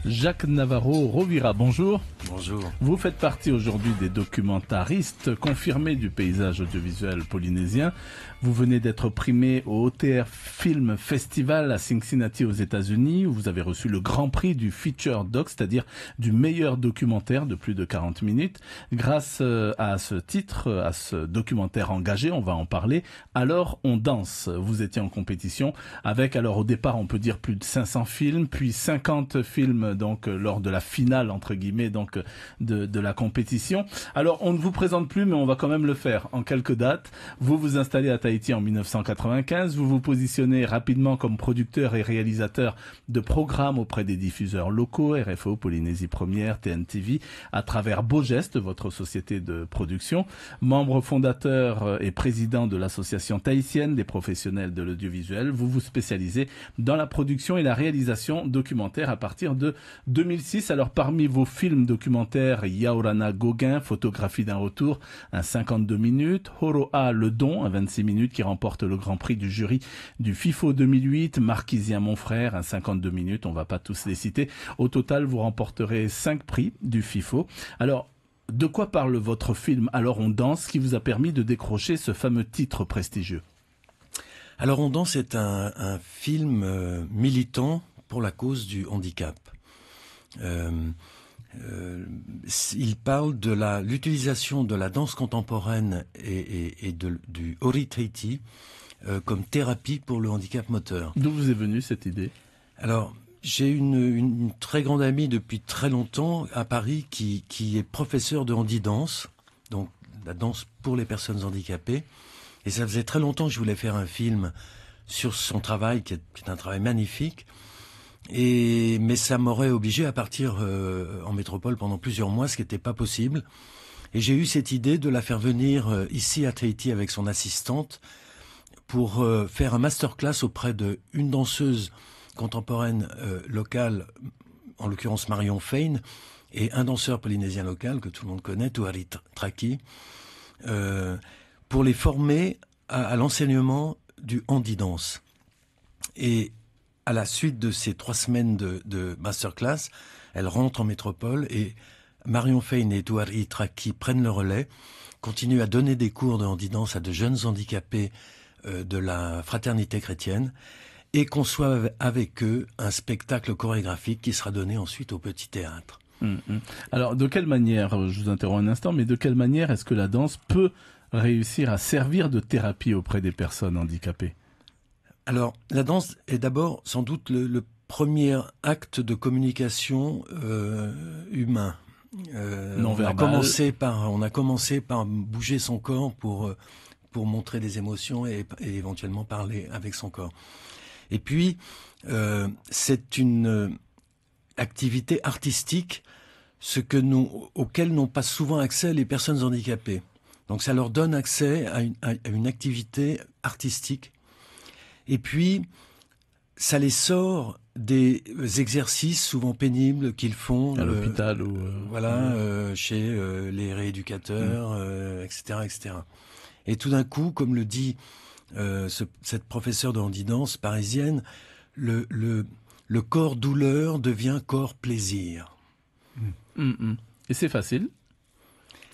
Jacques Navarro Rovira, bonjour. Bonjour. Vous faites partie aujourd'hui des documentaristes confirmés du paysage audiovisuel polynésien. Vous venez d'être primé au OTR Film Festival à Cincinnati aux États-Unis, où vous avez reçu le grand prix du Feature Doc, c'est-à-dire du meilleur documentaire de plus de 40 minutes. Grâce à ce titre, à ce documentaire engagé, on va en parler. Alors on danse. Vous étiez en compétition avec, alors au départ on peut dire plus de 500 films, puis 50 films donc lors de la finale entre guillemets donc de la compétition. Alors on ne vous présente plus, mais on va quand même le faire en quelques dates. Vous vous installez à Tahiti en 1995, vous vous positionnez rapidement comme producteur et réalisateur de programmes auprès des diffuseurs locaux, RFO, Polynésie Première, TNTV, à travers Beau Geste, votre société de production, membre fondateur et président de l'association tahitienne des professionnels de l'audiovisuel. Vous vous spécialisez dans la production et la réalisation documentaire à partir de 2006. Alors parmi vos films documentaires, Yaorana Gauguin, photographie d'un retour, un 52 minutes, Horo'a Le Don, un 26 minutes qui remporte le grand prix du jury du FIFO 2008, Marquisien Mon Frère, un 52 minutes, on va pas tous les citer. Au total, vous remporterez 5 prix du FIFO. Alors, de quoi parle votre film Alors on danse, qui vous a permis de décrocher ce fameux titre prestigieux? Alors on danse est un film militant pour la cause du handicap. Il parle de l'utilisation de la danse contemporaine et du Ori Tahiti comme thérapie pour le handicap moteur. D'où vous est venue cette idée? Alors, j'ai une très grande amie depuis très longtemps à Paris qui est professeure de handi-danse, donc la danse pour les personnes handicapées. Et ça faisait très longtemps que je voulais faire un film sur son travail, qui est un travail magnifique. Mais ça m'aurait obligé à partir en métropole pendant plusieurs mois, ce qui n'était pas possible. Et j'ai eu cette idée de la faire venir ici à Tahiti avec son assistante pour faire un masterclass auprès d'une danseuse contemporaine locale, en l'occurrence Marion Fein, et un danseur polynésien local que tout le monde connaît, Tuari Traki, pour les former à l'enseignement du handi-dance. Et à la suite de ces 3 semaines de masterclass, elle rentre en métropole et Marion Fein et Tuari Traki prennent le relais, continuent à donner des cours de handi-dance à de jeunes handicapés de la fraternité chrétienne et conçoivent avec eux un spectacle chorégraphique qui sera donné ensuite au Petit Théâtre. Alors, de quelle manière, je vous interromps un instant, mais de quelle manière est-ce que la danse peut réussir à servir de thérapie auprès des personnes handicapées? Alors, la danse est d'abord sans doute le premier acte de communication humain. Non verbal. On a commencé par bouger son corps pour montrer des émotions et éventuellement parler avec son corps. Et puis, c'est une activité artistique, auquel n'ont pas souvent accès les personnes handicapées. Donc ça leur donne accès à une activité artistique. Et puis, ça les sort des exercices souvent pénibles qu'ils font à l'hôpital ou chez les rééducateurs, etc., etc. Et tout d'un coup, comme le dit cette professeure de handi-dance parisienne, le corps douleur devient corps plaisir. Et c'est facile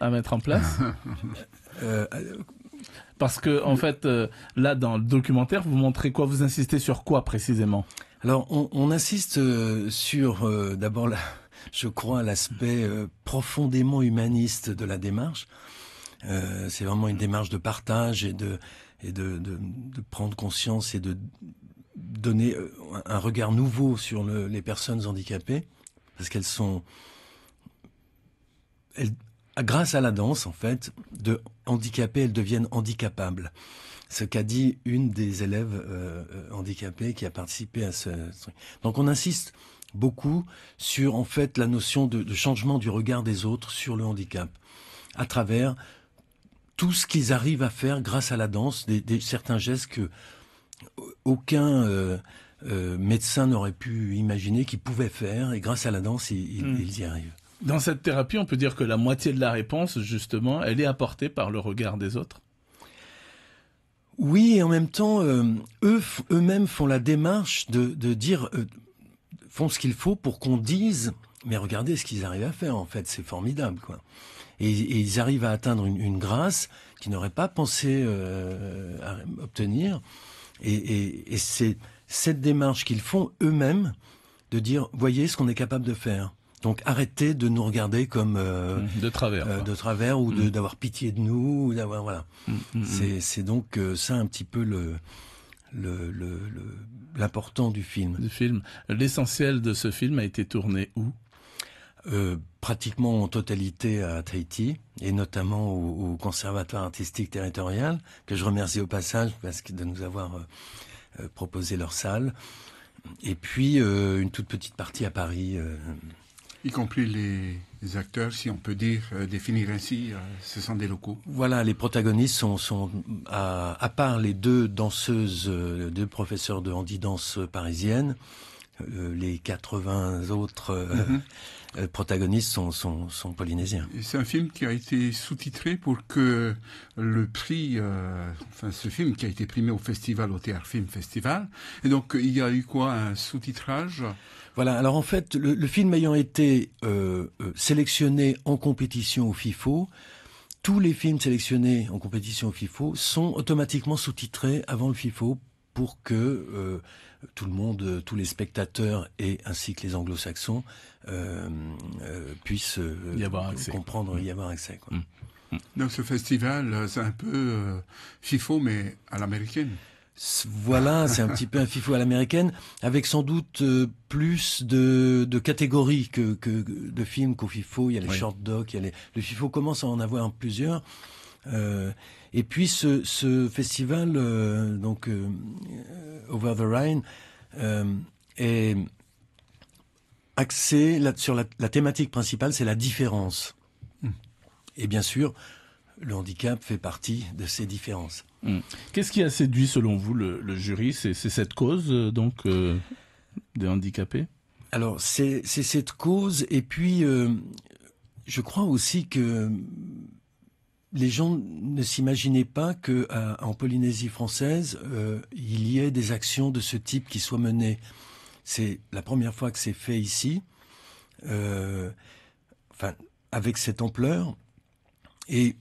à mettre en place? Parce que, en fait, là, dans le documentaire, vous montrez quoi? Vous insistez sur quoi, précisément? Alors, on insiste sur, d'abord, je crois, l'aspect profondément humaniste de la démarche. C'est vraiment une démarche de partage et de prendre conscience et de donner un regard nouveau sur les personnes handicapées, parce qu'elles sont... grâce à la danse, en fait, de handicapées, elles deviennent handicapables. Ce qu'a dit une des élèves handicapées qui a participé à ce truc. Donc on insiste beaucoup sur, en fait, la notion de changement du regard des autres sur le handicap, à travers tout ce qu'ils arrivent à faire grâce à la danse, certains gestes que aucun médecin n'aurait pu imaginer qu'ils pouvaient faire, et grâce à la danse, ils y arrivent. Dans cette thérapie, on peut dire que la moitié de la réponse, justement, elle est apportée par le regard des autres? Oui, et en même temps, eux-mêmes font la démarche de dire font ce qu'il faut pour qu'on dise, mais regardez ce qu'ils arrivent à faire, en fait, c'est formidable, quoi. Et ils arrivent à atteindre une grâce qu'ils n'auraient pas pensé à obtenir. Et c'est cette démarche qu'ils font eux-mêmes de dire, voyez ce qu'on est capable de faire. Donc arrêtez de nous regarder comme de travers ou d'avoir pitié de nous, ou d'avoir voilà. C'est donc ça un petit peu l'important du film. L'essentiel de ce film a été tourné où? Pratiquement en totalité à Tahiti, et notamment au Conservatoire artistique territorial, que je remercie au passage parce que de nous avoir proposé leur salle. Et puis une toute petite partie à Paris. Y compris les acteurs, si on peut définir ainsi, ce sont des locaux. Voilà, les protagonistes sont à part les deux danseuses, deux professeurs de handi-danse parisiennes, les 80 autres protagonistes sont polynésiens. C'est un film qui a été sous-titré pour que le prix, ce film qui a été primé au festival, au Théâtre Film Festival, et donc il y a eu quoi, un sous-titrage? Voilà, alors en fait, le film ayant été sélectionné en compétition au FIFO, tous les films sélectionnés en compétition au FIFO sont automatiquement sous-titrés avant le FIFO pour que tout le monde, tous les spectateurs et ainsi que les anglo-saxons puissent comprendre, y avoir accès, quoi. Donc ce festival, c'est un peu FIFO mais à l'américaine. Voilà, c'est un petit peu un FIFO à l'américaine, avec sans doute plus de catégories que de films qu'au FIFO. Il y a les short docs, le FIFO commence à en avoir plusieurs. Et puis ce festival, Over the Rhine, est axé sur la thématique principale, c'est la différence. Et bien sûr, le handicap fait partie de ces différences. Qu'est-ce qui a séduit selon vous le jury? C'est cette cause des handicapés? Alors c'est cette cause, et puis je crois aussi que les gens ne s'imaginaient pas que en Polynésie française il y ait des actions de ce type qui soient menées. C'est la première fois que c'est fait ici, avec cette ampleur, et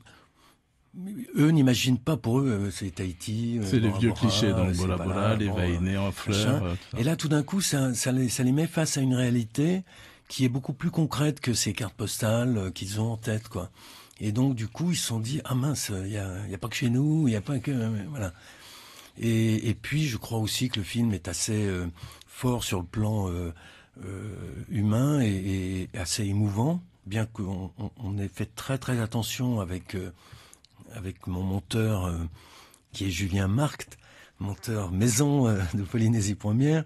eux n'imaginent pas, pour eux, c'est Tahiti. C'est les vieux clichés, donc Bora Bora, les Vahinés en fleurs. Et là, tout d'un coup, ça les met face à une réalité qui est beaucoup plus concrète que ces cartes postales qu'ils ont en tête, quoi. Et donc, du coup, ils se sont dit, ah mince, il y a pas que chez nous, il y a pas que, voilà. Et puis, je crois aussi que le film est assez fort sur le plan humain et assez émouvant, bien qu'on ait fait très très attention avec mon monteur qui est Julien Marct, monteur maison de Polynésie Première.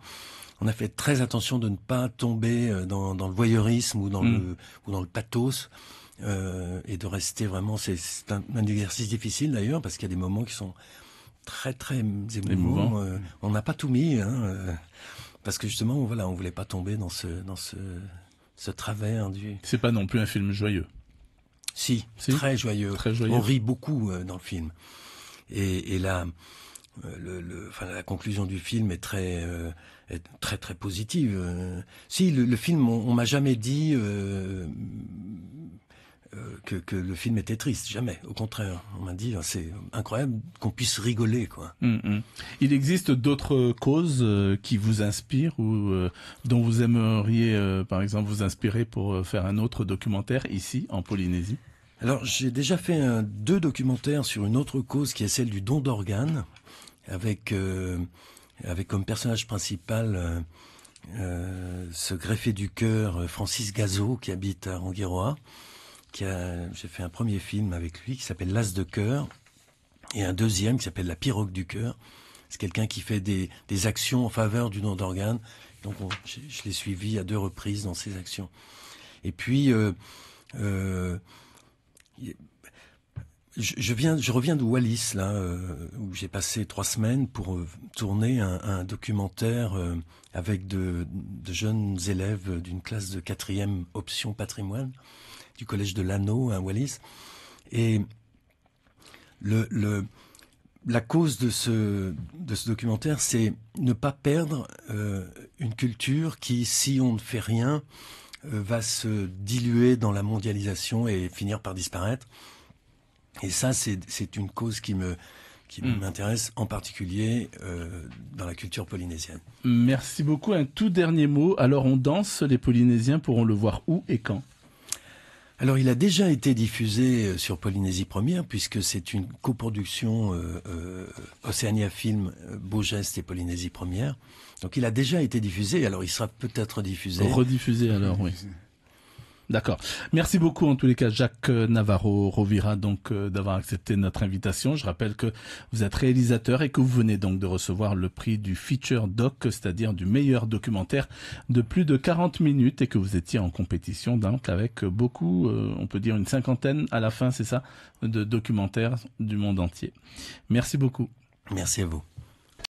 On a fait très attention de ne pas tomber dans le voyeurisme ou dans le pathos, et de rester vraiment, c'est un exercice difficile d'ailleurs, parce qu'il y a des moments qui sont très très émouvants. On n'a pas tout mis, parce que justement, voilà, on voulait pas tomber dans ce travers du... C'est pas non plus un film joyeux. Si, très joyeux. Très joyeux. On rit beaucoup dans le film. Et là, la conclusion du film est très très très positive. Si le film, on m'a jamais dit que le film était triste, jamais. Au contraire, on m'a dit c'est incroyable qu'on puisse rigoler, quoi. Il existe d'autres causes qui vous inspirent ou dont vous aimeriez, par exemple, vous inspirer pour faire un autre documentaire ici en Polynésie? Alors, j'ai déjà fait 2 documentaires sur une autre cause qui est celle du don d'organes, avec comme personnage principal ce greffé du cœur Francis Gazot qui habite à Rangiroa. J'ai fait un premier film avec lui qui s'appelle L'As de cœur, et un deuxième qui s'appelle La pirogue du cœur. C'est quelqu'un qui fait des actions en faveur du don d'organes. Donc je l'ai suivi à 2 reprises dans ses actions. Et puis je reviens de Wallis, là, où j'ai passé 3 semaines pour tourner un documentaire avec de jeunes élèves d'une classe de 4e option patrimoine du collège de Lano à Wallis. Et la cause de ce documentaire, c'est ne pas perdre une culture qui, si on ne fait rien, va se diluer dans la mondialisation et finir par disparaître. Et ça, c'est une cause qui m'intéresse en particulier dans la culture polynésienne. Merci beaucoup. Un tout dernier mot. Alors on danse, les Polynésiens pourront le voir où et quand ? Alors, il a déjà été diffusé sur Polynésie Première, puisque c'est une coproduction Océania Film, Beau Geste et Polynésie Première. Donc, il a déjà été diffusé, alors il sera peut-être diffusé. Rediffusé alors, oui. D'accord. Merci beaucoup en tous les cas Jacques Navarro Rovira donc d'avoir accepté notre invitation. Je rappelle que vous êtes réalisateur et que vous venez donc de recevoir le prix du Feature Doc, c'est-à-dire du meilleur documentaire de plus de 40 minutes et que vous étiez en compétition donc avec beaucoup, on peut dire une cinquantaine à la fin, c'est ça, de documentaires du monde entier. Merci beaucoup. Merci à vous.